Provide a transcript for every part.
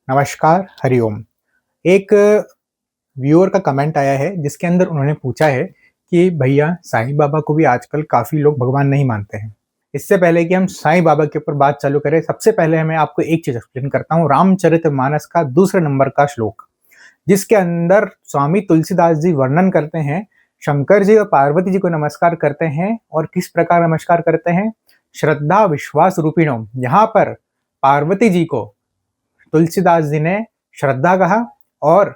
नमस्कार, हरिओम। एक व्यूअर का कमेंट आया है जिसके अंदर उन्होंने पूछा है कि भैया साईं बाबा को भी आजकल काफ़ी लोग भगवान नहीं मानते हैं। इससे पहले कि हम साईं बाबा के ऊपर बात चालू करें, सबसे पहले मैं आपको एक चीज़ एक्सप्लेन करता हूँ, रामचरितमानस का दूसरे नंबर का श्लोक, जिसके अंदर स्वामी तुलसीदास जी वर्णन करते हैं, शंकर जी और पार्वती जी को नमस्कार करते हैं और किस प्रकार नमस्कार करते हैं? श्रद्धा विश्वास रूपिणों। यहाँ पर पार्वती जी को तुलसीदास जी ने श्रद्धा कहा और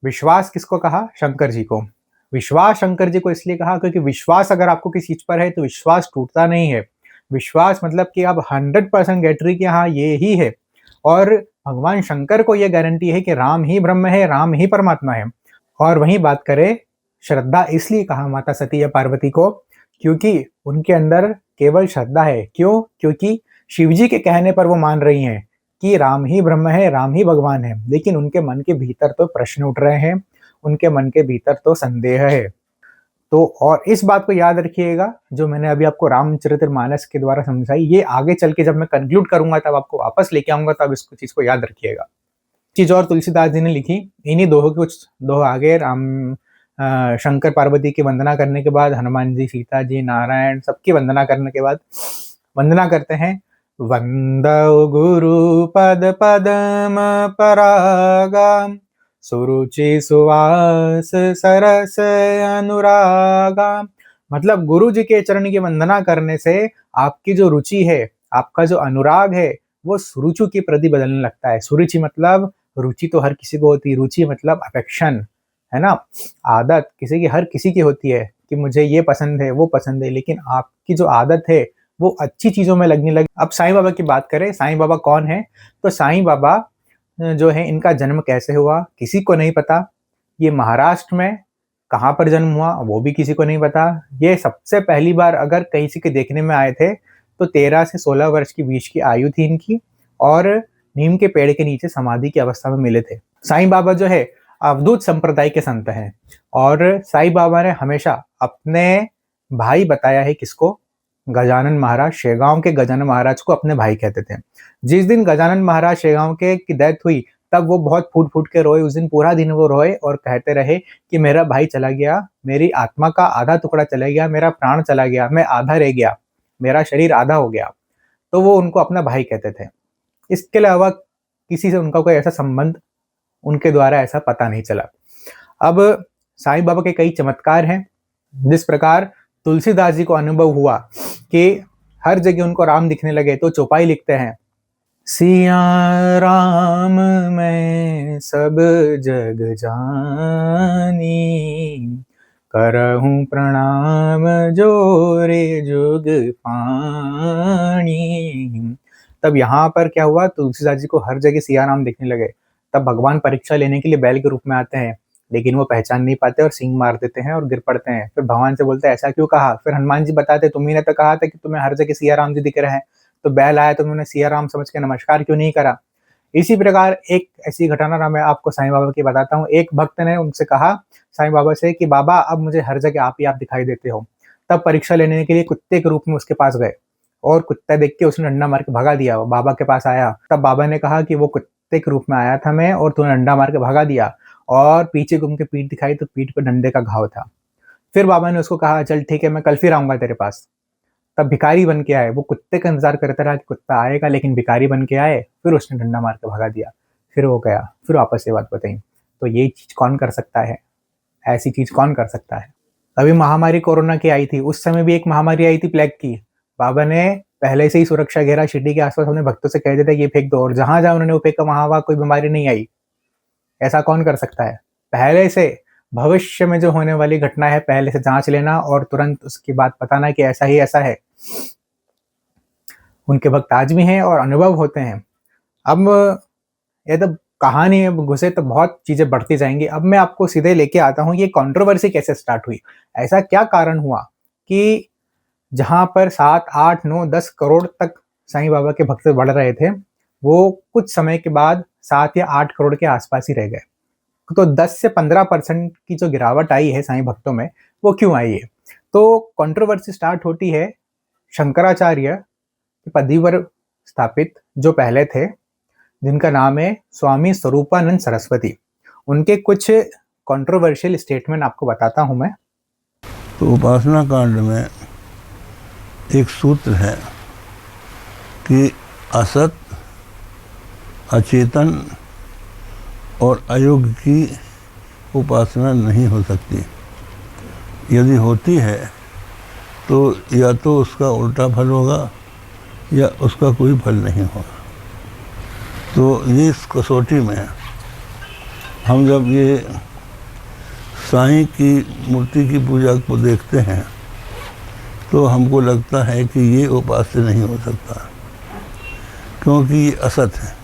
विश्वास किसको कहा? शंकर जी को। विश्वास शंकर जी को इसलिए कहा क्योंकि विश्वास अगर आपको किसी चीज पर है तो विश्वास टूटता नहीं है। विश्वास मतलब कि आप 100% गैट्री कि हाँ ये ही है। और भगवान शंकर को यह गारंटी है कि राम ही ब्रह्म है, राम ही परमात्मा है। और वहीं बात करें, श्रद्धा इसलिए कहा माता सती या पार्वती को क्योंकि उनके अंदर केवल श्रद्धा है। क्यों? क्योंकि शिव जी के कहने पर वो मान रही हैं कि राम ही ब्रह्म है, राम ही भगवान है, लेकिन उनके मन के भीतर तो प्रश्न उठ रहे हैं, उनके मन के भीतर तो संदेह है। तो और इस बात को याद रखिएगा, जो मैंने अभी आपको रामचरितमानस के द्वारा समझाई, ये आगे चल के जब मैं कंक्लूड करूंगा तब आपको वापस लेके आऊंगा, तब इसको चीज को याद रखिएगा। चीज और तुलसीदास जी ने लिखी, इन्हीं दोहों के कुछ दोह आगे शंकर पार्वती की वंदना करने के बाद, हनुमान जी, सीता जी, नारायण सबकी वंदना करने के बाद वंदना करते हैं। वंदौ गुरु पद पदम परागा, सुरुचि सुवास सरस अनुरागा। मतलब गुरु जी के चरण की वंदना करने से आपकी जो रुचि है, आपका जो अनुराग है, वो सुरुचि के प्रति बदलने लगता है। सुरुचि मतलब रुचि तो हर किसी को होती है, रुचि मतलब अफेक्शन, है ना? आदत किसी की, हर किसी की होती है कि मुझे ये पसंद है, वो पसंद है, लेकिन आपकी जो आदत है वो अच्छी चीजों में लगने लगी। अब साईं बाबा की बात करें, साईं बाबा कौन है? तो साईं बाबा जो है, इनका जन्म कैसे हुआ किसी को नहीं पता। ये महाराष्ट्र में कहाँ पर जन्म हुआ वो भी किसी को नहीं पता। ये सबसे पहली बार अगर किसी के देखने में आए थे तो 13 से 16 वर्ष की बीच की आयु थी इनकी, और नीम के पेड़ के नीचे समाधि की अवस्था में मिले थे। साईं बाबा जो है अवधूत संप्रदाय के संत हैं, और साईं बाबा ने हमेशा अपने भाई बताया है किसको? गजानन महाराज, शेगांव के गजानन महाराज को अपने भाई कहते थे। जिस दिन गजानन महाराज शेगांव के की डेथ हुई, तब वो बहुत फूट फूट के रोए। उस दिन पूरा दिन वो रोए और कहते रहे कि मेरा भाई चला गया, मेरी आत्मा का आधा टुकड़ा चला गया, मेरा प्राण चला गया, मैं आधा रह गया, मेरा शरीर आधा हो गया। तो वो उनको अपना भाई कहते थे। इसके अलावा किसी से उनका कोई ऐसा संबंध उनके द्वारा ऐसा पता नहीं चला। अब साईं बाबा के कई चमत्कार हैं। जिस प्रकार तुलसीदास जी को अनुभव हुआ कि हर जगह उनको राम दिखने लगे, तो चौपाई लिखते हैं, सिया राम मैं सब जग जानी, करहूं प्रणाम जोरे जुग पाणी। तब यहाँ पर क्या हुआ? तुलसीदास जी को हर जगह सिया राम दिखने लगे। तब भगवान परीक्षा लेने के लिए बैल के रूप में आते हैं, लेकिन वो पहचान नहीं पाते और सींग मार देते हैं और गिर पड़ते हैं। फिर भगवान से बोलते हैं ऐसा क्यों कहा? फिर हनुमान जी बताते, तुम्ही ने तो कहा था कि तुम्हें हर जगह सिया राम जी दिख रहे हैं, तो बैल आया तो उन्होंने सिया राम समझ के नमस्कार क्यों नहीं करा? इसी प्रकार एक ऐसी घटना मैं आपको साईं बाबा की बताता हूँ। एक भक्त ने उनसे कहा साईं बाबा से कि बाबा अब मुझे हर जगह आप ही आप दिखाई देते हो। तब परीक्षा लेने के लिए कुत्ते के रूप में उसके पास गए, और कुत्ता देख के उसने डंडा मार के भगा दिया। वो बाबा के पास आया, तब बाबा ने कहा कि वो कुत्ते के रूप में आया था मैं, और तूने डंडा मार के भगा दिया, और पीछे घूम के पीठ दिखाई तो पीठ पे डंडे का घाव था। फिर बाबा ने उसको कहा चल ठीक है, मैं कल फिर आऊंगा तेरे पास। तब भिखारी बन के आए। वो कुत्ते का इंतजार करता रहा कि कुत्ता आएगा, लेकिन भिखारी बन के आए। फिर उसने डंडा मार के भगा दिया। फिर वो गया, फिर वापस से बात बताई। तो ये चीज कौन कर सकता है? ऐसी चीज कौन कर सकता है? अभी महामारी कोरोना की आई थी, उस समय भी एक महामारी आई थी प्लेग की। बाबा ने पहले से ही सुरक्षा घेरा शिरडी के आसपास अपने भक्तों से कह देते ये फेंक दो, और जहां जहां उन्होंने वो फेंका वहां कोई बीमारी नहीं आई। ऐसा कौन कर सकता है? पहले से भविष्य में जो होने वाली घटना है पहले से जांच लेना और तुरंत उसकी बात बताना कि ऐसा ही ऐसा है। उनके भक्त आज भी हैं और अनुभव होते हैं। अब ये तो कहानी में घुसे तो बहुत चीजें बढ़ती जाएंगी। अब मैं आपको सीधे लेके आता हूँ, ये कंट्रोवर्सी कैसे स्टार्ट हुई? ऐसा क्या कारण हुआ कि जहां पर 7, 8, 9, 10 करोड़ तक साईं बाबा के भक्त बढ़ रहे थे, वो कुछ समय के बाद 7 या 8 करोड़ के आसपास ही रह गए। तो 10 से 15% की जो गिरावट आई है साईं भक्तों में, वो क्यों आई है? तो कंट्रोवर्सी स्टार्ट होती है शंकराचार्य पदवी पर स्थापित जो पहले थे, जिनका नाम है स्वामी स्वरूपानंद सरस्वती। उनके कुछ कंट्रोवर्शियल स्टेटमेंट आपको बताता हूं मैं। तो उपासना कांड में एक सूत्र है कि असत, अचेतन और अयोग्य की उपासना नहीं हो सकती। यदि होती है तो या तो उसका उल्टा फल होगा या उसका कोई फल नहीं होगा। तो ये इस कसौटी में हम जब ये साईं की मूर्ति की पूजा को देखते हैं तो हमको लगता है कि ये उपास्य नहीं हो सकता, क्योंकि ये असत है।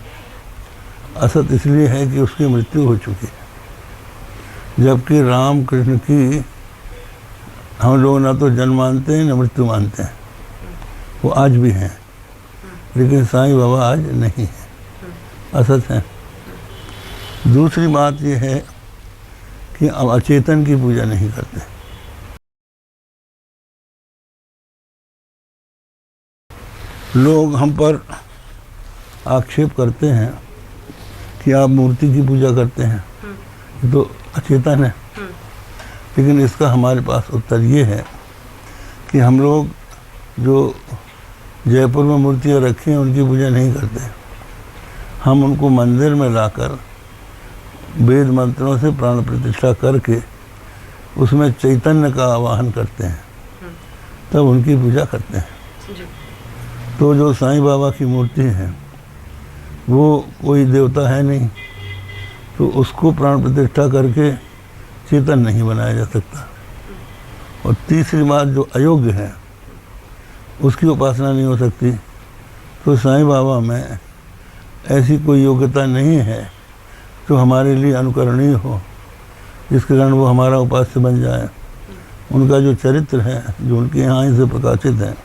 असत इसलिए है कि उसकी मृत्यु हो चुकी है, जबकि राम कृष्ण की हम लोग ना तो जन्म मानते हैं ना मृत्यु मानते हैं, वो आज भी हैं, लेकिन साईं बाबा आज नहीं है, असत हैं। दूसरी बात ये है कि अब अचेतन की पूजा नहीं करते। लोग हम पर आक्षेप करते हैं कि आप मूर्ति की पूजा करते हैं, तो अचेतन है। लेकिन इसका हमारे पास उत्तर ये है कि हम लोग जो जयपुर में मूर्तियाँ रखी हैं उनकी पूजा नहीं करते। हम उनको मंदिर में लाकर वेद मंत्रों से प्राण प्रतिष्ठा करके उसमें चैतन्य का आवाहन करते हैं, तब उनकी पूजा करते हैं। तो जो साईं बाबा की मूर्ति है वो कोई देवता है नहीं, तो उसको प्राण प्रतिष्ठा करके चेतन नहीं बनाया जा सकता। और तीसरी बात, जो अयोग्य है उसकी उपासना नहीं हो सकती। तो साईं बाबा में ऐसी कोई योग्यता नहीं है जो हमारे लिए अनुकरणीय हो, जिसके कारण वो हमारा उपास्य बन जाए। उनका जो चरित्र है, जो उनके यहाँ से प्रकाशित है,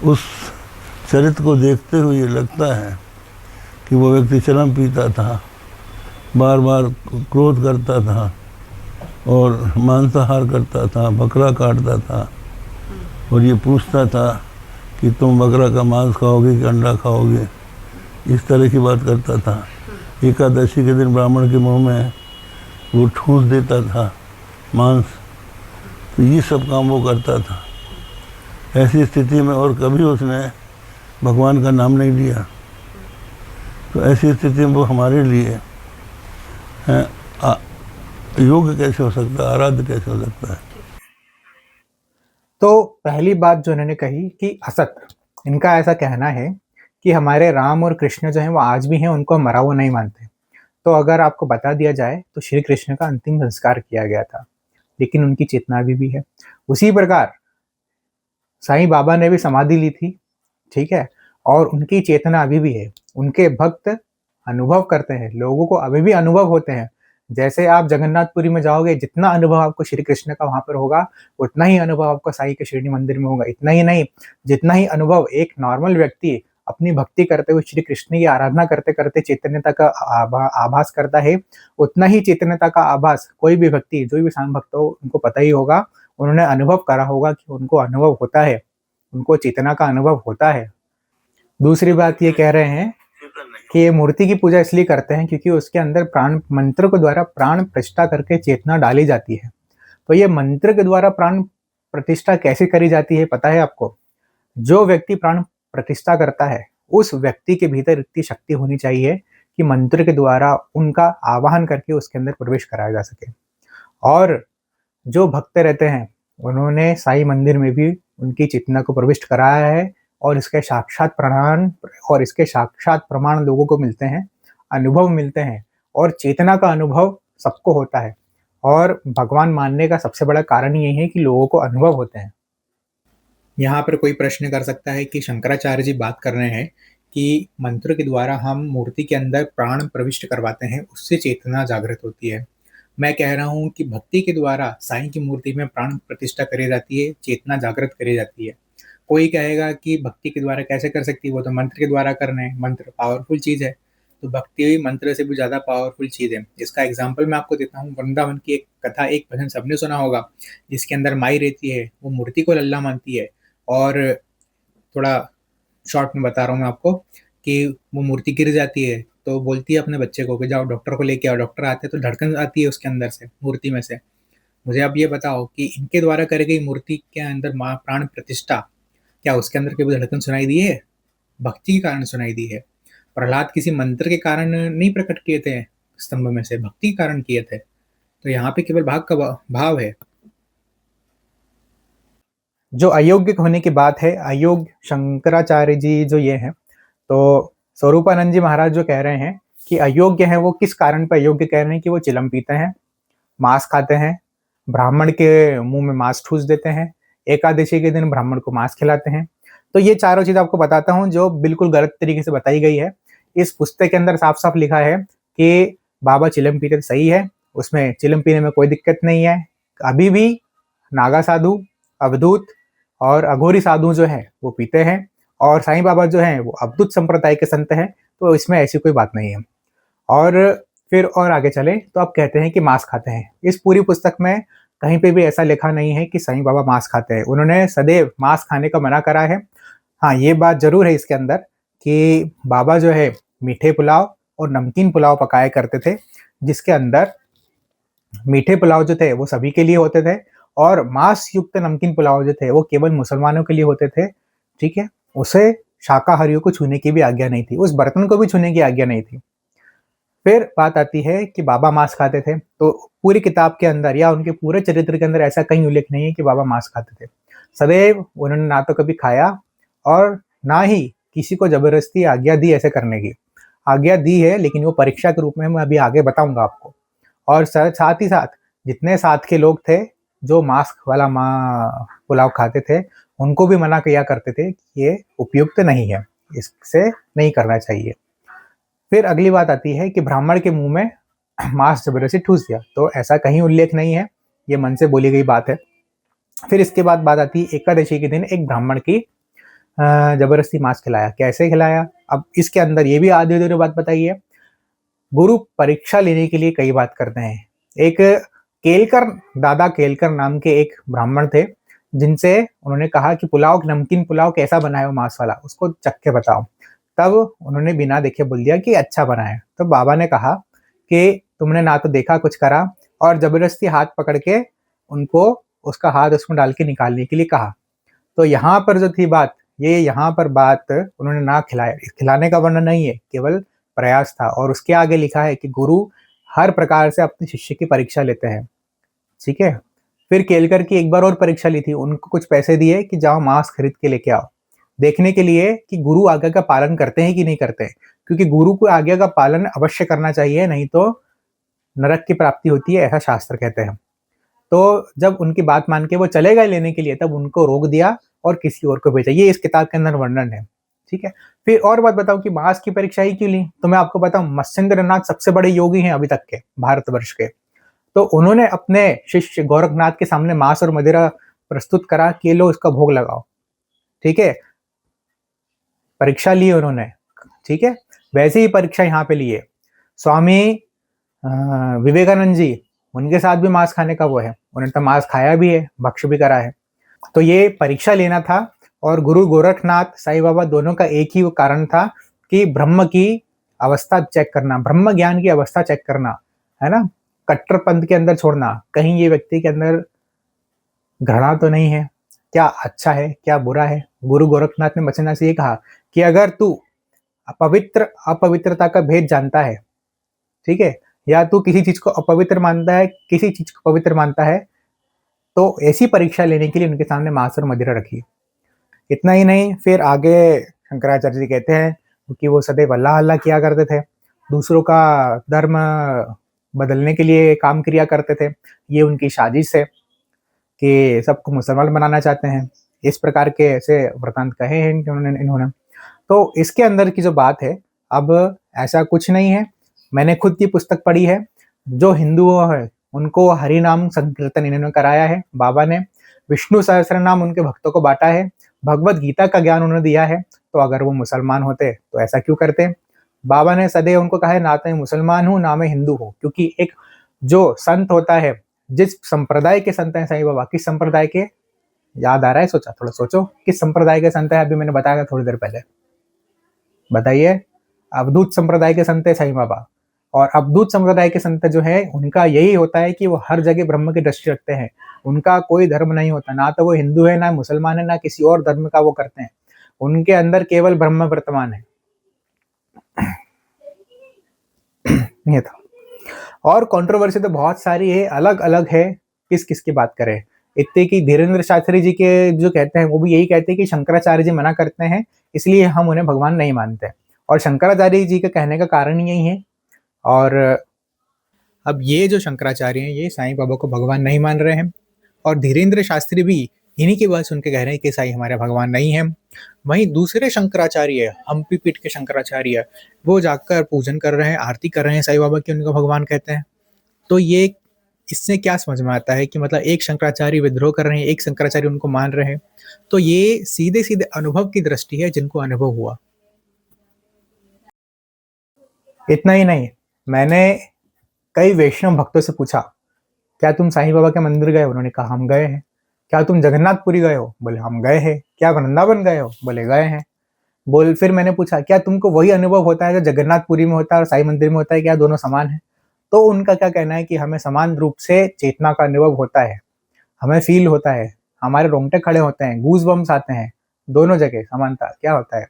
उस चरित्र को देखते हुए ये लगता है कि वो व्यक्ति चरम पीता था, बार बार क्रोध करता था और मांसाहार करता था, बकरा काटता था और ये पूछता था कि तुम बकरा का मांस खाओगे कि अंडा खाओगे, इस तरह की बात करता था। एकादशी के दिन ब्राह्मण के मुंह में वो ठूंस देता था मांस। तो ये सब काम वो करता था। ऐसी स्थिति में और कभी उसने भगवान का नाम नहीं लिया। तो ऐसी स्थिति में वो हमारे लिए योग्य कैसे हो सकता है, आराध्य कैसे हो सकता है। तो पहली बात जो इन्होंने कही कि असत, इनका ऐसा कहना है कि हमारे राम और कृष्ण जो हैं वो आज भी हैं, उनको मरा हुआ नहीं मानते। तो अगर आपको बता दिया जाए तो श्री कृष्ण का अंतिम संस्कार किया गया था, लेकिन उनकी चेतना अभी भी है। उसी प्रकार साईं बाबा ने भी समाधि ली थी, ठीक है, और उनकी चेतना अभी भी है। उनके भक्त अनुभव करते हैं, लोगों को अभी भी अनुभव होते हैं। जैसे आप जगन्नाथपुरी में जाओगे, जितना अनुभव आपको श्री कृष्ण का वहां पर होगा, उतना ही अनुभव आपको साईं के शिरडी मंदिर में होगा। इतना ही नहीं, जितना ही अनुभव एक नॉर्मल व्यक्ति अपनी भक्ति करते हुए श्री कृष्ण की आराधना करते करते चैतन्यता का आभास करता है, उतना ही चैतन्यता का आभास कोई भी व्यक्ति, जो भी साईं भक्त हो, उनको पता ही होगा, उन्होंने अनुभव करा होगा कि उनको अनुभव होता है, उनको चेतना का अनुभव होता है। दूसरी बात ये कह रहे हैं कि ये मूर्ति की पूजा इसलिए करते हैं क्योंकि उसके अंदर प्राण मंत्र के द्वारा प्राण प्रतिष्ठा करके चेतना डाली जाती है। तो ये मंत्र के द्वारा प्राण प्रतिष्ठा कैसे करी जाती है पता है आपको? जो व्यक्ति प्राण प्रतिष्ठा करता है, उस व्यक्ति के भीतर इतनी शक्ति होनी चाहिए कि मंत्र के द्वारा उनका आवाहन करके उसके अंदर प्रवेश कराया जा सके। और जो भक्त रहते हैं, उन्होंने साईं मंदिर में भी उनकी चेतना को प्रविष्ट कराया है, और इसके साक्षात प्रमाण लोगों को मिलते हैं, अनुभव मिलते हैं, और चेतना का अनुभव सबको होता है। और भगवान मानने का सबसे बड़ा कारण यही है कि लोगों को अनुभव होते हैं। यहाँ पर कोई प्रश्न कर सकता है कि शंकराचार्य जी बात कर रहे हैं कि मंत्र के द्वारा हम मूर्ति के अंदर प्राण प्रविष्ट करवाते हैं, उससे चेतना जागृत होती है। मैं कह रहा हूँ कि भक्ति के द्वारा साईं की मूर्ति में प्राण प्रतिष्ठा करी जाती है, चेतना जागृत करी जाती है। कोई कहेगा कि भक्ति के द्वारा कैसे कर सकती है, वो तो मंत्र के द्वारा करना है, मंत्र पावरफुल चीज़ है। तो भक्ति मंत्र से भी ज़्यादा पावरफुल चीज़ है। इसका एग्जाम्पल मैं आपको देता हूँ। वृंदावन की एक कथा, एक भजन सबने सुना होगा, जिसके अंदर माई रहती है, वो मूर्ति को लल्ला मानती है। और थोड़ा शॉर्ट में बता रहा हूँ मैं आपको कि वो मूर्ति गिर जाती है तो बोलती है अपने बच्चे को कि जाओ डॉक्टर को लेके आओ। डॉक्टर आते हैं तो धड़कन आती है उसके अंदर से, मूर्ति में से। मुझे आप ये बताओ कि इनके द्वारा करी गई मूर्ति के अंदर माँ प्राण प्रतिष्ठा, क्या उसके अंदर कभी धड़कन सुनाई दी है? भक्ति के कारण सुनाई दी है। प्रहलाद किसी मंत्र के कारण नहीं प्रकट किए थे स्तंभ में से, भक्ति के कारण किए थे। तो यहाँ पे केवल भाग का भाव है। जो अयोग्य होने की बात है, अयोग्य शंकराचार्य जी जो ये हैं, तो स्वरूपानंद जी महाराज जो कह रहे हैं कि अयोग्य है, वो किस कारण पर अयोग्य कह रहे हैं? कि वो चिलम पीते हैं, मांस खाते हैं, ब्राह्मण के मुंह में मांस ठूस देते हैं, एकादशी के दिन ब्राह्मण को मांस खिलाते हैं। तो ये चारों चीज आपको बताता हूँ जो बिल्कुल गलत तरीके से बताई गई है। इस पुस्तक के अंदर साफ साफ लिखा है कि बाबा चिलम पीते सही है, उसमें चिलम पीने में कोई दिक्कत नहीं है। अभी भी नागा साधु, अवधूत और अघोरी साधु जो है वो पीते हैं, और साईं बाबा जो हैं वो अवधूत संप्रदाय के संत हैं, तो इसमें ऐसी कोई बात नहीं है। और फिर और आगे चले तो आप कहते हैं कि मांस खाते हैं। इस पूरी पुस्तक में कहीं पे भी ऐसा लिखा नहीं है कि साईं बाबा मांस खाते हैं। उन्होंने सदैव मांस खाने का मना करा है। हाँ, ये बात जरूर है इसके अंदर कि बाबा जो है मीठे पुलाव और नमकीन पुलाव पकाया करते थे, जिसके अंदर मीठे पुलाव जो थे वो सभी के लिए होते थे, और मांस युक्त नमकीन पुलाव जो थे वो केवल मुसलमानों के लिए होते थे। ठीक है, उसे शाकाहारियों को छूने की भी आज्ञा नहीं थी, उस बर्तन को भी छूने की आज्ञा नहीं थी। फिर बात आती है कि बाबा मांस खाते थे, तो पूरी किताब के अंदर या उनके पूरे चरित्र के अंदर ऐसा कहीं उल्लेख नहीं है कि बाबा मांस खाते थे। सदैव उन्होंने ना तो कभी खाया और ना ही किसी को जबरदस्ती आज्ञा दी ऐसे करने की। आज्ञा दी है लेकिन वो परीक्षा के रूप में, मैं अभी आगे बताऊंगा आपको। और साथ ही साथ जितने साथ के लोग थे जो मांस वाला पुलाव खाते थे, उनको भी मना किया करते थे कि ये उपयुक्त नहीं है, इससे नहीं करना चाहिए। फिर अगली बात आती है कि ब्राह्मण के मुंह में मांस जबरदस्ती ठूस दिया, तो ऐसा कहीं उल्लेख नहीं है, ये मन से बोली गई बात है। फिर इसके बाद बात आती है एकादशी के दिन एक ब्राह्मण की जबरदस्ती मांस खिलाया। कैसे खिलाया? अब इसके अंदर ये भी आधी अधूरी बात बताई है। गुरु परीक्षा लेने के लिए कई बात करते हैं। एक केलकर, दादा केलकर नाम के एक ब्राह्मण थे, जिनसे उन्होंने कहा कि पुलाव, नमकीन पुलाव कैसा बनाया हो मांस वाला, उसको चख के बताओ। तब उन्होंने बिना देखे बोल दिया कि अच्छा बना है। तो बाबा ने कहा कि तुमने ना तो देखा कुछ करा, और जबरदस्ती हाथ पकड़ के उनको उसका हाथ उसमें डाल के निकालने के लिए कहा। तो यहाँ पर जो थी बात, ये यहाँ पर बात उन्होंने ना खिलाया, खिलाने का वर्णन नहीं है, केवल प्रयास था। और उसके आगे लिखा है कि गुरु हर प्रकार से अपने शिष्य की परीक्षा लेते हैं। ठीक है। फिर केलकर की एक बार और परीक्षा ली थी, उनको कुछ पैसे दिए कि जाओ मांस खरीद के लेके आओ, देखने के लिए कि गुरु आज्ञा का पालन करते हैं कि नहीं करते हैं। क्योंकि गुरु को आज्ञा का पालन अवश्य करना चाहिए, नहीं तो नरक की प्राप्ति होती है, ऐसा शास्त्र कहते हैं। तो जब उनकी बात मान के वो चले गए लेने के लिए, तब उनको रोक दिया और किसी और को भेजा। ये इस किताब के अंदर वर्णन है। ठीक है। फिर और बात बताओ कि मांस की परीक्षा ही क्यों ली? तो मैं आपको बताऊं, मत्स्येंद्र नाथ सबसे बड़े योगी हैं अभी तक के भारतवर्ष के। तो उन्होंने अपने शिष्य गोरखनाथ के सामने मांस और मदिरा प्रस्तुत करा कि लो इसका भोग लगाओ। ठीक है, परीक्षा ली उन्होंने। ठीक है, वैसे ही परीक्षा यहाँ पे लिए स्वामी विवेकानंद जी, उनके साथ भी मांस खाने का वो है, उन्होंने तो मांस खाया भी है, भक्ष भी करा है। तो ये परीक्षा लेना था। और गुरु गोरखनाथ, साईं बाबा दोनों का एक ही वो कारण था कि ब्रह्म की अवस्था चेक करना, ब्रह्म ज्ञान की अवस्था चेक करना, है ना, कट्टरपंथ के अंदर छोड़ना, कहीं ये व्यक्ति के अंदर घृणा तो नहीं है, क्या अच्छा है क्या बुरा है। गुरु गोरखनाथ ने बचना से ये कहा कि अगर तू अपवित्र अपवित्रता का भेद जानता है, ठीक है, या तू किसी चीज को अपवित्र मानता है, किसी चीज को पवित्र मानता है, तो ऐसी परीक्षा लेने के लिए उनके सामने मांस और मदिरा रखी। इतना ही नहीं, फिर आगे शंकराचार्य जी कहते हैं कि वो सदैव अल्लाह अल्लाह किया करते थे, दूसरों का धर्म बदलने के लिए काम किया करते थे। ये उनकी साजिश है कि सबको मुसलमान बनाना चाहते हैं। इस प्रकार के ऐसे वृतांत कहे हैं इन्होंने। तो इसके अंदर की जो बात है, अब ऐसा कुछ नहीं है। मैंने खुद की पुस्तक पढ़ी है। जो हिंदू है उनको हरि नाम संकीर्तन इन्होंने कराया है बाबा ने, विष्णु सहस्त्र नाम उनके भक्तों को बांटा है, भगवत गीता का ज्ञान उन्होंने दिया है। तो अगर वो मुसलमान होते तो ऐसा क्यों करते? बाबा ने सदैव उनको कहा है, ना तो मैं मुसलमान हूँ ना मैं हिंदू हूँ। क्योंकि एक जो संत होता है, जिस संप्रदाय के संत हैं साईं बाबा, किस संप्रदाय के, याद आ रहा है? सोचा, थोड़ा सोचो, किस संप्रदाय के संत है? अभी मैंने बताया था थोड़ी देर पहले, बताइए। अवधूत संप्रदाय के संत है साईं बाबा, और अवधूत संप्रदाय के संत जो है उनका यही होता है कि वो हर जगह ब्रह्म की दृष्टि रखते हैं। उनका कोई धर्म नहीं होता, ना तो वो हिंदू है, ना मुसलमान है, ना किसी और धर्म का वो करते हैं। उनके अंदर केवल ब्रह्म वर्तमान है। ये था। और कंट्रोवर्सी तो बहुत सारी है, अलग अलग है, किस किस की बात करें। इतने की धीरेन्द्र शास्त्री जी के जो कहते हैं वो भी यही कहते हैं कि शंकराचार्य जी मना करते हैं, इसलिए हम उन्हें भगवान नहीं मानते। और शंकराचार्य जी का कहने का कारण यही है। और अब ये जो शंकराचार्य हैं ये साईं बाबा को भगवान नहीं मान रहे हैं, और धीरेन्द्र शास्त्री भी इन्हीं की बात सुन के कह रहे हैं कि साईं हमारे भगवान नहीं है। वहीं दूसरे शंकराचार्य, हम्पी पीठ के शंकराचार्य, वो जाकर पूजन कर रहे हैं, आरती कर रहे हैं साईं बाबा की, उनको भगवान कहते हैं। तो ये इससे क्या समझ में आता है कि मतलब एक शंकराचार्य विद्रोह कर रहे हैं, एक शंकराचार्य उनको मान रहे हैं। तो ये सीधे सीधे अनुभव की दृष्टि है, जिनको अनुभव हुआ। इतना ही नहीं, मैंने कई वैष्णव भक्तों से पूछा, क्या तुम साईं बाबा के मंदिर गए? उन्होंने कहा हम गए हैं। क्या तुम जगन्नाथपुरी गए हो? बोले हम गए हैं। क्या वृंदावन गए हो? बोले गए हैं। फिर मैंने पूछा, क्या तुमको वही अनुभव होता है जो जगन्नाथपुरी में होता है और साईं मंदिर में होता है? क्या दोनों समान है? तो उनका क्या कहना है कि हमें समान रूप से चेतना का अनुभव होता है, हमें फील होता है, हमारे रोंगटे खड़े होते हैं, गूज बम्स आते हैं। दोनों जगह समानता क्या होता है।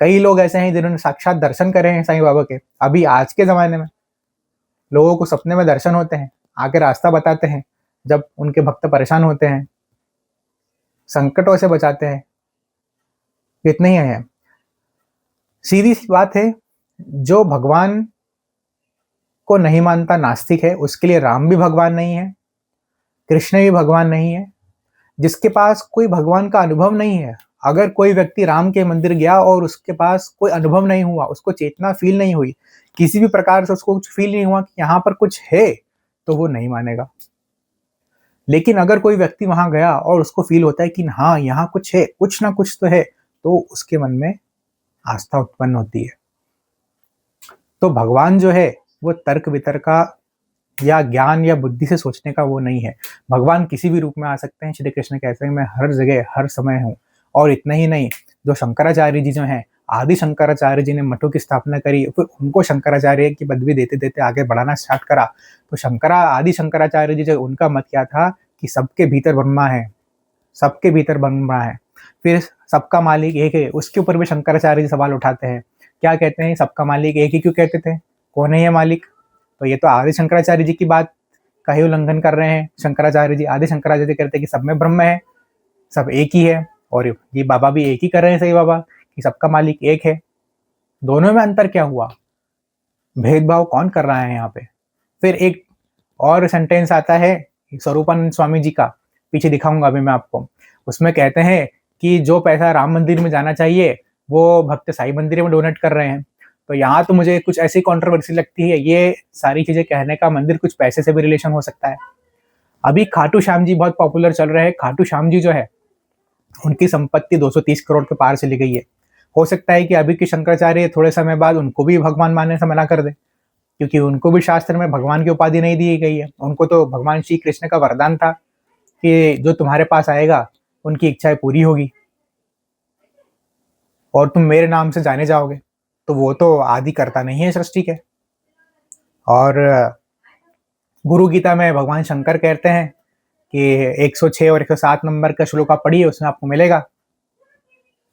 कई लोग ऐसे हैं जिन्होंने साक्षात दर्शन करे हैं साईं बाबा के। अभी आज के जमाने में लोगों को सपने में दर्शन होते हैं, आके रास्ता बताते हैं, जब उनके भक्त परेशान होते हैं, संकटों से बचाते हैं। इतने ही है। सीधी सी बात है, जो भगवान को नहीं मानता नास्तिक है, उसके लिए राम भी भगवान नहीं है, कृष्ण भी भगवान नहीं है। जिसके पास कोई भगवान का अनुभव नहीं है, अगर कोई व्यक्ति राम के मंदिर गया और उसके पास कोई अनुभव नहीं हुआ, उसको चेतना फील नहीं हुई, किसी भी प्रकार से उसको कुछ फील नहीं हुआ कि यहाँ पर कुछ है, तो वो नहीं मानेगा। लेकिन अगर कोई व्यक्ति वहां गया और उसको फील होता है कि हाँ यहाँ कुछ है, कुछ ना कुछ तो है, तो उसके मन में आस्था उत्पन्न होती है। तो भगवान जो है वो तर्क वितर्क का या ज्ञान या बुद्धि से सोचने का वो नहीं है। भगवान किसी भी रूप में आ सकते हैं। श्री कृष्ण कहते हैं मैं हर जगह हर समय हूँ। और इतना ही नहीं, जो शंकराचार्य जी जो हैं, आदि शंकराचार्य जी ने मठों की स्थापना करी, फिर उनको शंकराचार्य की पदवी देते देते आगे बढ़ाना स्टार्ट करा। तो आदि शंकराचार्य जी जो, उनका मत क्या था कि सबके भीतर ब्रह्मा है, सबके भीतर ब्रह्मा है, फिर सबका मालिक एक है। उसके ऊपर भी शंकराचार्य जी सवाल उठाते हैं, क्या कहते हैं सबका मालिक एक ही क्यों कहते थे, कौन है ये मालिक? तो ये तो आदि शंकराचार्य जी की बात का ही उल्लंघन कर रहे हैं शंकराचार्य जी। आदि शंकराचार्य जी कहते हैं कि सब में ब्रह्म है, सब एक ही है। और ये बाबा भी एक ही कर रहे हैं, सही बाबा, कि सबका मालिक एक है। दोनों में अंतर क्या हुआ? भेदभाव कौन कर रहा है यहाँ पे? फिर एक और सेंटेंस आता है स्वरूपानंद स्वामी जी का, पीछे दिखाऊंगा अभी मैं आपको। उसमें कहते हैं कि जो पैसा राम मंदिर में जाना चाहिए वो भक्त साईं मंदिर में डोनेट कर रहे हैं। तो यहाँ तो मुझे कुछ ऐसी कंट्रोवर्सी लगती है। ये सारी चीजें कहने का मंदिर कुछ पैसे से भी रिलेशन हो सकता है। अभी खाटू श्याम जी बहुत पॉपुलर चल रहे हैं। खाटू श्याम जी जो है उनकी संपत्ति 230 करोड़ के पार चली गई है। हो सकता है कि अभी के शंकराचार्य थोड़े समय बाद उनको भी भगवान मानने से मना कर दे, क्योंकि उनको भी शास्त्र में भगवान की उपाधि नहीं दी गई है। उनको तो भगवान श्री कृष्ण का वरदान था कि जो तुम्हारे पास आएगा उनकी इच्छाएं पूरी होगी और तुम मेरे नाम से जाने जाओगे। तो वो तो आदि करता नहीं है सृष्टि के। और गुरु गीता में भगवान शंकर कहते हैं कि 106 और 107 नंबर का श्लोक आप पढ़िए, उसमें आपको मिलेगा।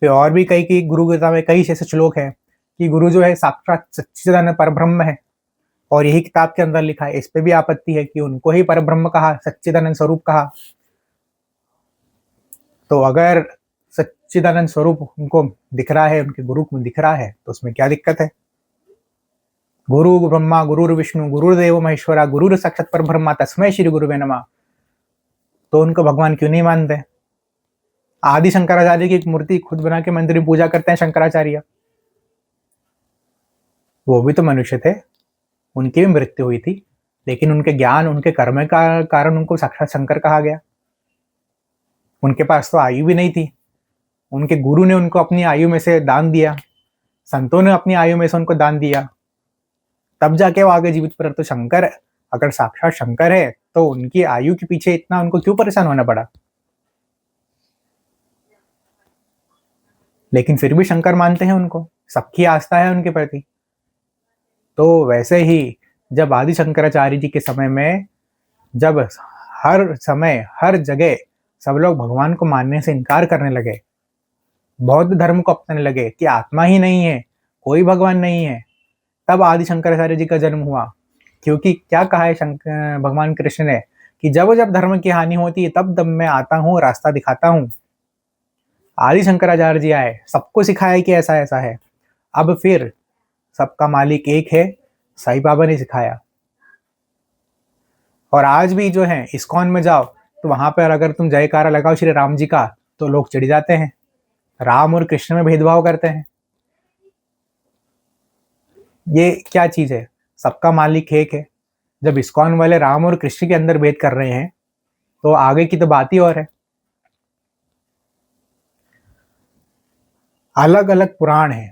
फिर और भी कई गुरु गीता में कई ऐसे श्लोक हैं कि गुरु जो है साक्षात सच्चिदानंद परब्रह्म है, और यही किताब के अंदर लिखा है। इस पे भी आपत्ति है कि उनको ही परब्रह्म कहा, सच्चिदानंद स्वरूप कहा। तो अगर सच्चिदानंद स्वरूप उनको दिख रहा है, उनके गुरु को दिख रहा है, तो उसमें क्या दिक्कत है? गुरु ब्रह्मा गुरु विष्णु गुरुदेव महेश्वरा गुरु साक्षात परब्रह्मा तस्मै श्री गुरुवे नमः। तो उनको भगवान क्यों नहीं मानते? आदि शंकराचार्य की एक मूर्ति खुद बना के मंदिर में पूजा करते हैं शंकराचार्य। वो भी तो मनुष्य थे, उनकी भी मृत्यु हुई थी, लेकिन उनके ज्ञान उनके कर्म का कारण उनको साक्षात शंकर कहा गया। उनके पास तो आयु भी नहीं थी, उनके गुरु ने उनको अपनी आयु में से दान दिया, संतों ने अपनी आयु में से उनको दान दिया, तब जाके वो आगे जीवित पर। तो शंकर अगर साक्षात शंकर है तो उनकी आयु के पीछे इतना उनको क्यों परेशान होना पड़ा? लेकिन फिर भी शंकर मानते हैं उनको, सबकी आस्था है उनके प्रति। तो वैसे ही जब आदि शंकराचार्य जी के समय में, जब हर समय हर जगह सब लोग भगवान को मानने से इनकार करने लगे, बौद्ध धर्म को अपनाने लगे कि आत्मा ही नहीं है, कोई भगवान नहीं है, तब आदि शंकराचार्य जी का जन्म हुआ। क्योंकि क्या कहा है भगवान कृष्ण ने कि जब जब धर्म की हानि होती है तब तब मैं आता हूँ, रास्ता दिखाता हूँ। आदि शंकराचार्य जी आए, सबको सिखाया कि ऐसा ऐसा है। अब फिर सबका मालिक एक है, साईं बाबा ने सिखाया। और आज भी जो है इस्कॉन में जाओ तो वहां पर अगर तुम जयकारा लगाओ श्री राम जी का तो लोग चिढ़ जाते हैं, राम और कृष्ण में भेदभाव करते हैं। ये क्या चीज है? सबका मालिक एक है। जब इस्कॉन वाले राम और कृष्ण के अंदर भेद कर रहे हैं तो आगे की तो बात ही और है। अलग अलग पुराण है,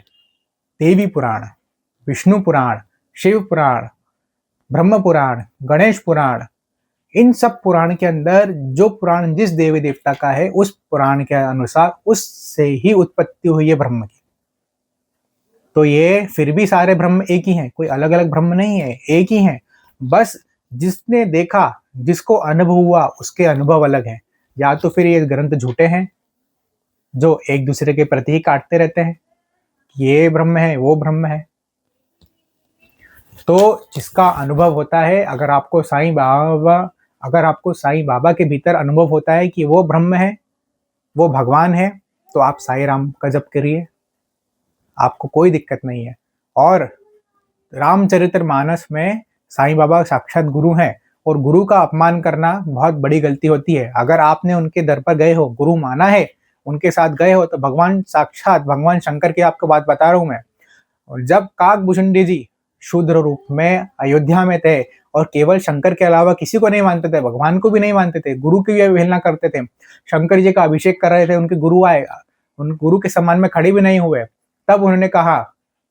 देवी पुराण, विष्णु पुराण, शिव पुराण, ब्रह्म पुराण, गणेश पुराण। इन सब पुराण के अंदर जो पुराण जिस देवी देवता का है उस पुराण के अनुसार उससे ही उत्पत्ति हुई है ब्रह्म की। तो ये फिर भी सारे ब्रह्म एक ही हैं, कोई अलग अलग ब्रह्म नहीं है, एक ही हैं। बस जिसने देखा, जिसको अनुभव हुआ, उसके अनुभव अलग हैं। या तो फिर ये ग्रंथ झूठे हैं जो एक दूसरे के प्रति ही काटते रहते हैं, ये ब्रह्म है वो ब्रह्म है। तो जिसका अनुभव होता है, अगर आपको साईं बाबा के भीतर अनुभव होता है कि वो ब्रह्म है, वो भगवान है, तो आप साईं राम का जप करिए, आपको कोई दिक्कत नहीं है। और रामचरितमानस में साईं बाबा साक्षात गुरु हैं, और गुरु का अपमान करना बहुत बड़ी गलती होती है। अगर आपने उनके दर पर गए हो, गुरु माना है, उनके साथ गए हो, तो भगवान साक्षात भगवान शंकर की आपको बात बता रहा हूं मैं। और जब काकभूषुंडी जी शूद्र रूप में अयोध्या में थे और केवल शंकर के अलावा किसी को नहीं मानते थे, भगवान को भी नहीं मानते थे, गुरु की भी अवहेलना करते थे, शंकर जी का अभिषेक कर रहे थे, उनके गुरु आए, उन गुरु के सम्मान में खड़े भी नहीं हुए, तब उन्होंने कहा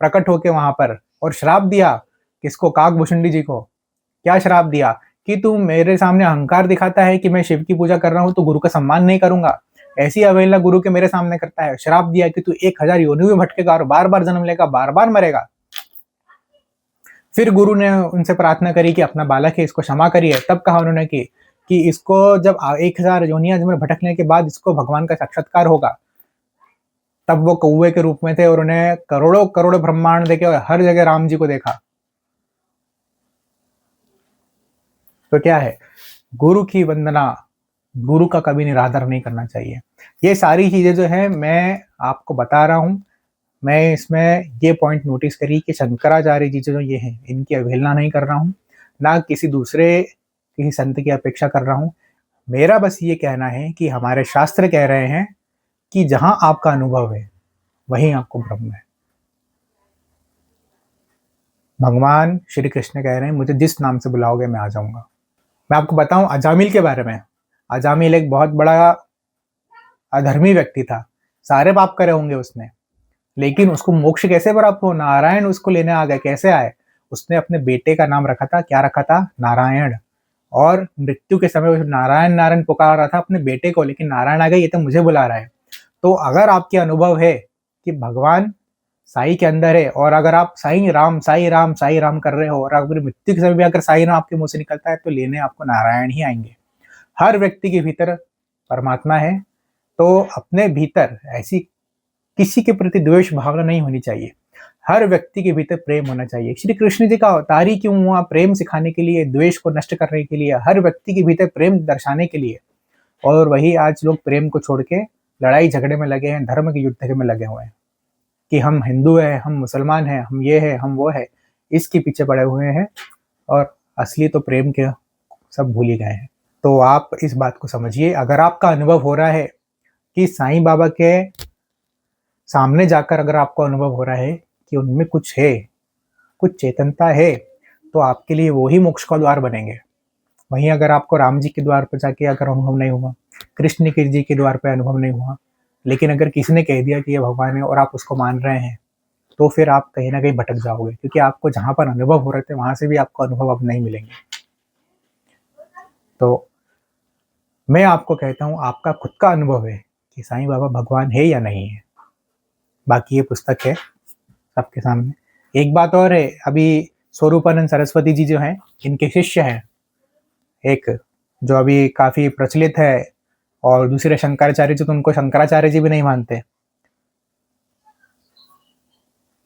प्रकट होके वहां पर और श्राप दिया। किसको? काकभूषुंडी जी को। क्या श्राप दिया? कि तू मेरे सामने अहंकार दिखाता है कि मैं शिव की पूजा कर रहा हूं तो गुरु का सम्मान नहीं करूंगा, ऐसी अवहेलना गुरु के मेरे सामने करता है। श्राप दिया कि तू 1000 योनियों में भटकेगा और बार बार जन्म लेगा, बार बार मरेगा। फिर गुरु ने उनसे प्रार्थना करी कि अपना बालक है, इसको क्षमा करिए। तब कहा उन्होंने कि इसको जब 1000 योनियां में भटकने के बाद इसको भगवान का साक्षात्कार होगा। तब वो कौवे के रूप में थे और उन्हें करोड़ों करोड़ों ब्रह्मांड देखे और हर जगह राम जी को देखा। तो क्या है? गुरु की वंदना, गुरु का कभी निरादर नहीं करना चाहिए। ये सारी चीजें जो है मैं आपको बता रहा हूं। मैं इसमें ये पॉइंट नोटिस करी कि शंकराचार्य जी जो ये हैं, इनकी अवहेलना नहीं कर रहा हूँ, ना किसी संत की अपेक्षा कर रहा हूँ। मेरा बस ये कहना है कि हमारे शास्त्र कह रहे हैं कि जहां आपका अनुभव है वहीं आपको ब्रह्म है। भगवान श्री कृष्ण कह रहे हैं मुझे जिस नाम से बुलाओगे मैं आ जाऊंगा। मैं आपको बताऊं अजामिल के बारे में। अजामिल एक बहुत बड़ा अधर्मी व्यक्ति था, सारे पाप करे होंगे उसने, लेकिन उसको मोक्ष कैसे प्राप्त हो? नारायण उसको लेने आ गए। कैसे आए? उसने अपने बेटे का नाम रखा था, क्या रखा था? नारायण। और मृत्यु के समय नारायण नारायण पुकार रहा था अपने बेटे को, लेकिन नारायण आ गए, ये तो मुझे बुला रहा है। तो अगर आपके अनुभव है कि भगवान साई के अंदर है, और अगर आप साई राम साई राम साई राम कर रहे हो, और अगर मृत्यु के समय भी अगर साई राम आपके मुंह से निकलता है, तो लेने आपको नारायण ही आएंगे। हर व्यक्ति के भीतर परमात्मा है, तो अपने भीतर ऐसी किसी के प्रति द्वेष भावना नहीं होनी चाहिए। हर व्यक्ति के भीतर प्रेम होना चाहिए। श्री कृष्ण जी का अवतार ही क्यों हुआ? प्रेम सिखाने के लिए, द्वेष को नष्ट करने के लिए, हर व्यक्ति के भीतर प्रेम दर्शाने के लिए। और वही आज लोग प्रेम को छोड़ के लड़ाई झगड़े में लगे हैं, धर्म के युद्ध में लगे हुए हैं कि हम हिंदू हैं, हम मुसलमान हैं, हम ये है, हम वो है, इसके पीछे पड़े हुए हैं, और असली तो प्रेम के सब भूल ही गए हैं। तो आप इस बात को समझिए। अगर आपका अनुभव हो रहा है कि साईं बाबा के सामने जाकर अगर आपको अनुभव हो रहा है कि उनमें कुछ है, कुछ चेतनता है, तो आपके लिए वो ही मोक्ष का द्वार बनेंगे। वहीं अगर आपको राम जी के द्वार पर जाके अगर अनुभव नहीं हुआ, कृष्ण के जी के द्वार पर अनुभव नहीं हुआ, लेकिन अगर किसी ने कह दिया कि ये भगवान है और आप उसको मान रहे हैं, तो फिर आप कहीं ना कहीं भटक जाओगे, क्योंकि आपको जहां पर अनुभव हो रहे थे वहां से भी आपको अनुभव अब नहीं मिलेंगे। तो मैं आपको कहता हूं, आपका खुद का अनुभव है कि साईं बाबा भगवान है या नहीं है। बाकी ये पुस्तक है सबके सामने। एक बात और है, अभी स्वरूपानंद सरस्वती जी जो हैं, इनके शिष्य हैं एक, जो अभी काफी प्रचलित है, और दूसरे शंकराचार्य जी, तो उनको शंकराचार्य जी भी नहीं मानते।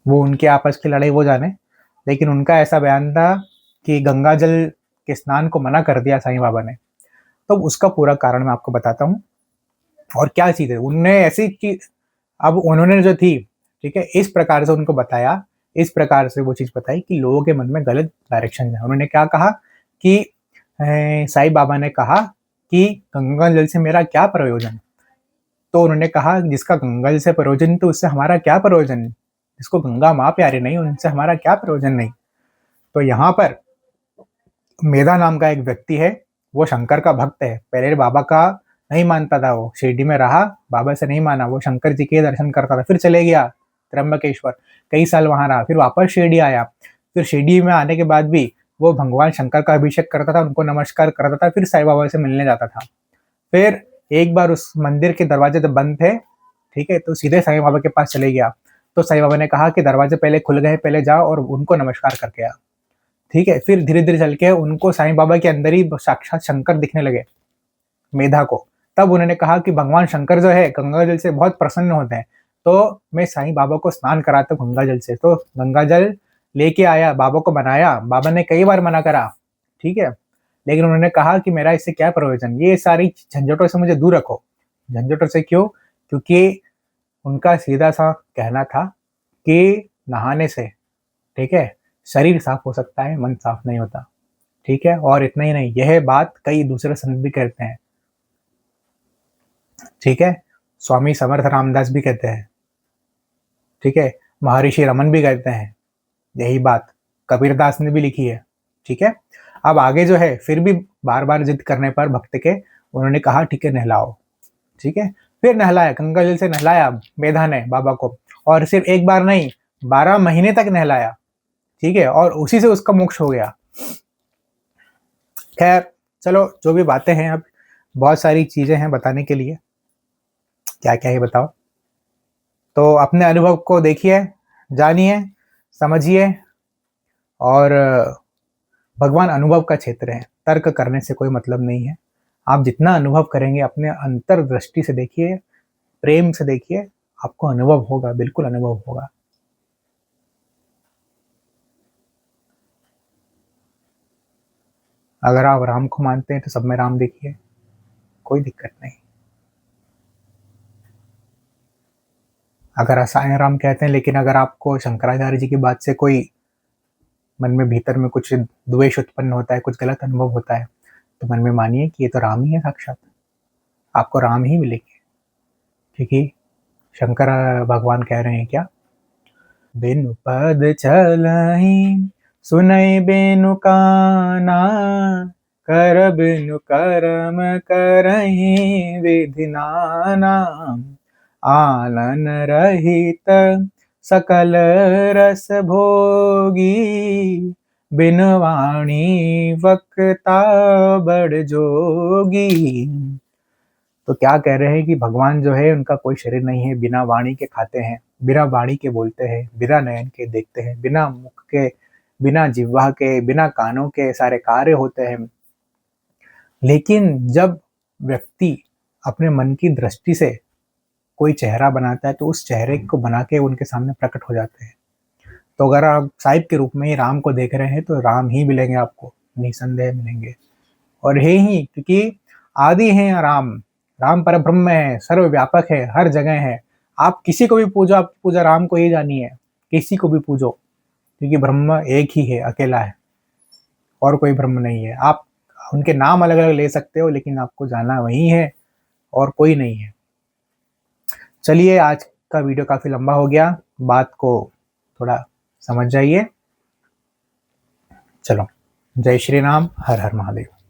वो उनके आपस की लड़ाई वो जाने, लेकिन उनका ऐसा बयान था कि गंगा जल के स्नान को मना कर दिया साईं बाबा ने। तो उसका पूरा कारण मैं आपको बताता हूँ, और क्या चीज़ है उनने ऐसी चीज, अब उन्होंने जो थी, ठीक है, इस प्रकार से उनको बताया, इस प्रकार से वो चीज़ बताई कि लोगों के मन में गलत डायरेक्शन है। उन्होंने क्या कहा कि साईं बाबा ने कहा कि गंगा जल से मेरा क्या प्रयोजन। तो उन्होंने कहा जिसका गंगा जल से प्रयोजन, तो उससे हमारा क्या प्रयोजन, जिसको गंगा माँ प्यारी नहीं, उनसे हमारा क्या प्रयोजन नहीं। तो यहाँ पर मेधा नाम का एक व्यक्ति है, वो शंकर का भक्त है। पहले बाबा का नहीं मानता था, वो शिरडी में रहा, बाबा से नहीं माना, वो शंकर जी के दर्शन करता था, फिर चले गया त्र्यंबकेश्वर, कई साल वहां रहा, फिर वापस शिरडी आया। फिर शिरडी में आने के बाद भी वो भगवान शंकर का अभिषेक करता था, उनको नमस्कार करता था, फिर साईं बाबा से मिलने जाता था। फिर एक बार उस मंदिर के दरवाजे तो बंद थे, ठीक है, तो सीधे साईं बाबा के पास चले गया। तो साईं बाबा ने कहा कि दरवाजे पहले खुल गए, पहले जाओ और उनको नमस्कार करके आ। ठीक है, फिर धीरे धीरे चल के उनको साईं बाबा के अंदर ही साक्षात शंकर दिखने लगे मेधा को। तब उन्होंने कहा कि भगवान शंकर जो है गंगा जल से बहुत प्रसन्न होते हैं, तो मैं साईं बाबा को स्नान कराता हूँ गंगा जल से। तो गंगा जल लेके आया, बाबा को बनाया। बाबा ने कई बार मना करा, ठीक है, लेकिन उन्होंने कहा कि मेरा इससे क्या प्रयोजन, ये सारी झंझटों से मुझे दूर रखो। झंझटों से क्यों? क्योंकि उनका सीधा सा कहना था कि नहाने से, ठीक है, शरीर साफ हो सकता है, मन साफ नहीं होता। ठीक है, और इतना ही नहीं, यह बात कई दूसरे संत भी कहते हैं। ठीक है, स्वामी समर्थ रामदास भी कहते हैं, ठीक है, महर्षि रमन भी कहते हैं, यही बात कबीरदास ने भी लिखी है। ठीक है, अब आगे जो है, फिर भी बार बार जिद करने पर भक्त के, उन्होंने कहा ठीक है नहलाओ। ठीक है, फिर नहलाया, गंगा जल से नहलाया मेधा ने बाबा को, और सिर्फ एक बार नहीं, 12 महीने तक नहलाया। ठीक है, और उसी से उसका मोक्ष हो गया। खैर चलो, जो भी बातें हैं, अब बहुत सारी चीजें हैं बताने के लिए, क्या क्या है बताओ। तो अपने अनुभव को देखिए, जानिए, समझिए, और भगवान अनुभव का क्षेत्र है, तर्क करने से कोई मतलब नहीं है। आप जितना अनुभव करेंगे, अपने अंतर्दृष्टि से देखिए, प्रेम से देखिए, आपको अनुभव होगा, बिल्कुल अनुभव होगा। अगर आप राम को मानते हैं तो सब में राम देखिए, कोई दिक्कत नहीं। अगर साईं राम कहते हैं, लेकिन अगर आपको शंकराचार्य जी की बात से कोई मन में भीतर में कुछ द्वेष उत्पन्न होता है, कुछ गलत अनुभव होता है, तो मन में मानिए कि ये तो राम ही है साक्षात, आपको राम ही मिलेंगे। क्योंकि शंकर भगवान कह रहे हैं क्या, बिनु पद चलहि सुनई बिनु काना, कर बिनु कर्म करहि विधि नाना, आनन रहित सकल रस भोगी, बिन वाणी वक्ता बड़ जोगी। तो क्या कह रहे हैं कि भगवान जो है, उनका कोई शरीर नहीं है, बिना वाणी के खाते हैं, बिना वाणी के बोलते हैं, बिना नयन के देखते हैं, बिना मुख के, बिना जिह्वा के, बिना कानों के सारे कार्य होते हैं। लेकिन जब व्यक्ति अपने मन की दृष्टि से कोई चेहरा बनाता है, तो उस चेहरे को बना के उनके सामने प्रकट हो जाते हैं। तो अगर आप साहिब के रूप में ही राम को देख रहे हैं, तो राम ही मिलेंगे आपको, निसंदेह मिलेंगे। और है ही, क्योंकि आदि हैं राम, राम परब्रह्म है, सर्वव्यापक है, हर जगह है। आप किसी को भी पूजो, आपकी पूजा राम को ही जानी है, किसी को भी पूजो, क्योंकि ब्रह्म एक ही है, अकेला है, और कोई ब्रह्म नहीं है। आप उनके नाम अलग अलग ले सकते हो, लेकिन आपको जाना वही है, और कोई नहीं है। चलिए, आज का वीडियो काफी लंबा हो गया, बात को थोड़ा समझ जाइए। चलो, जय श्री राम, हर हर महादेव।